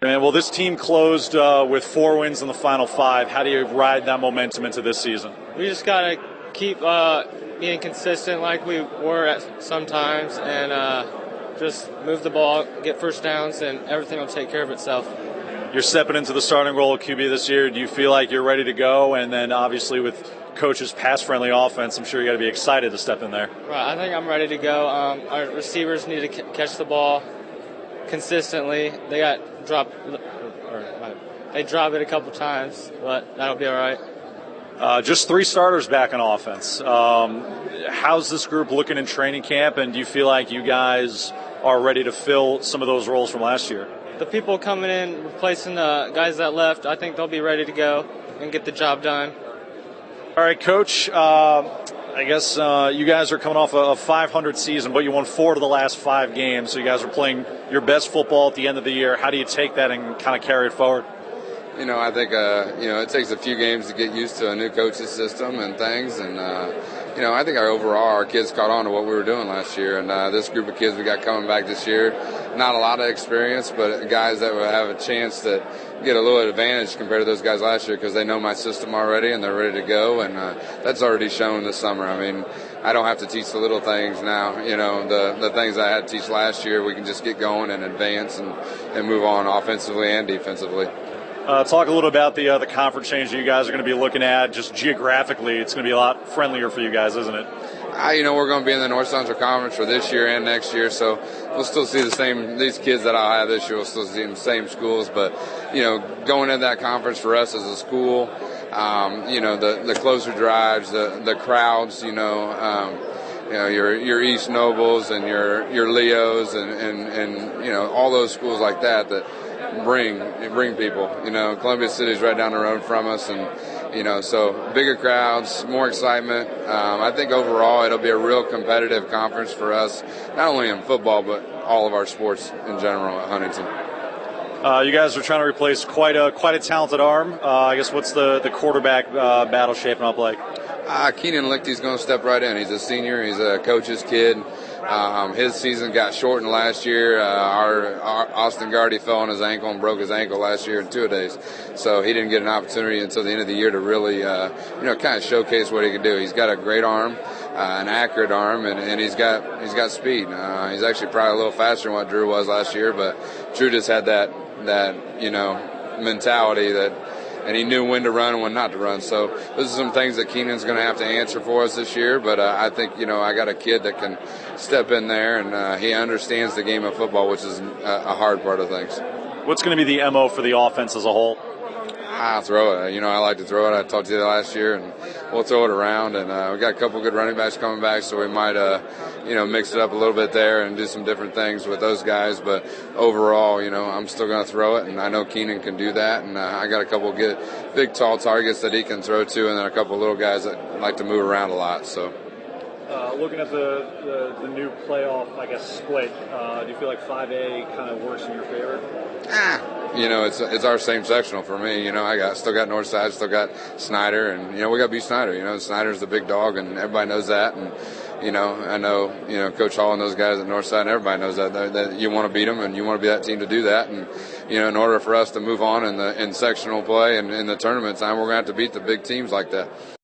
Man, well, this team closed with 4 wins in the final 5. How do you ride that momentum into this season? We just got to keep being consistent like we were at sometimes and just move the ball, get first downs, and everything will take care of itself. You're stepping into the starting role of QB this year. Do you feel like you're ready to go? And then obviously with Coach's pass-friendly offense, I'm sure you got to be excited to step in there. Right, I think I'm ready to go. Our receivers need to catch the ball consistently. They got dropped, they drop it a couple times, but that'll be all right. Just 3 starters back on offense. How's this group looking in training camp, and do you feel like you guys are ready to fill some of those roles from last year? The people coming in, replacing the guys that left, I think they'll be ready to go and get the job done. All right, Coach, I guess you guys are coming off a 500 season, but you won 4 of the last 5 games, so you guys are playing your best football at the end of the year. How do you take that and kind of carry it forward? I think, it takes a few games to get used to a new coach's system and things. And, I think our kids caught on to what we were doing last year. And this group of kids we got coming back this year, not a lot of experience, but guys that will have a chance to get a little advantage compared to those guys last year because they know my system already and they're ready to go. And that's already shown this summer. I mean, I don't have to teach the little things now. The things I had to teach last year, we can just get going and advance and move on offensively and defensively. Talk a little about the conference change that you guys are going to be looking at. Just geographically, it's going to be a lot friendlier for you guys, isn't it? We're going to be in the North Central Conference for this year and next year, so we'll still see these kids that I'll have this year, we'll still see the same schools. But, going into that conference for us as a school, the closer drives, the crowds, your East Nobles and your Leos and all those schools like that bring people. Columbia City's right down the road from us, and so bigger crowds, more excitement. I think overall it'll be a real competitive conference for us, not only in football but all of our sports in general at Huntington. You guys are trying to replace quite a talented arm. I guess what's the quarterback battle shaping up like? Keenan Leighty's going to step right in. He's a senior. He's a coach's kid. His season got shortened last year. Our Austin Gardy fell on his ankle and broke his ankle last year in 2 days. So he didn't get an opportunity until the end of the year to really, kind of showcase what he can do. He's got a great arm, an accurate arm, and he's got speed. He's actually probably a little faster than what Drew was last year, but Drew just had that mentality and he knew when to run and when not to run. So those are some things that Keenan's going to have to answer for us this year. But I think, I got a kid that can step in there, and he understands the game of football, which is a hard part of things. What's going to be the MO for the offense as a whole? I'll throw it. I like to throw it. I talked to you last year, and we'll throw it around. And we got a couple good running backs coming back, so we might, mix it up a little bit there and do some different things with those guys. But overall, I'm still going to throw it, and I know Keenan can do that. And I got a couple of good, big, tall targets that he can throw to, and then a couple of little guys that like to move around a lot. So. Looking at the new playoff, I guess, split, do you feel like 5A kind of works in your favor? It's our same sectional for me. I still got Northside, still got Snyder, and we got to beat Snyder. Snyder's the big dog, and everybody knows that. And I know Coach Hall and those guys at Northside, and everybody knows that you want to beat them, and you want to be that team to do that. And in order for us to move on in sectional play and in the tournament time, we're going to have to beat the big teams like that.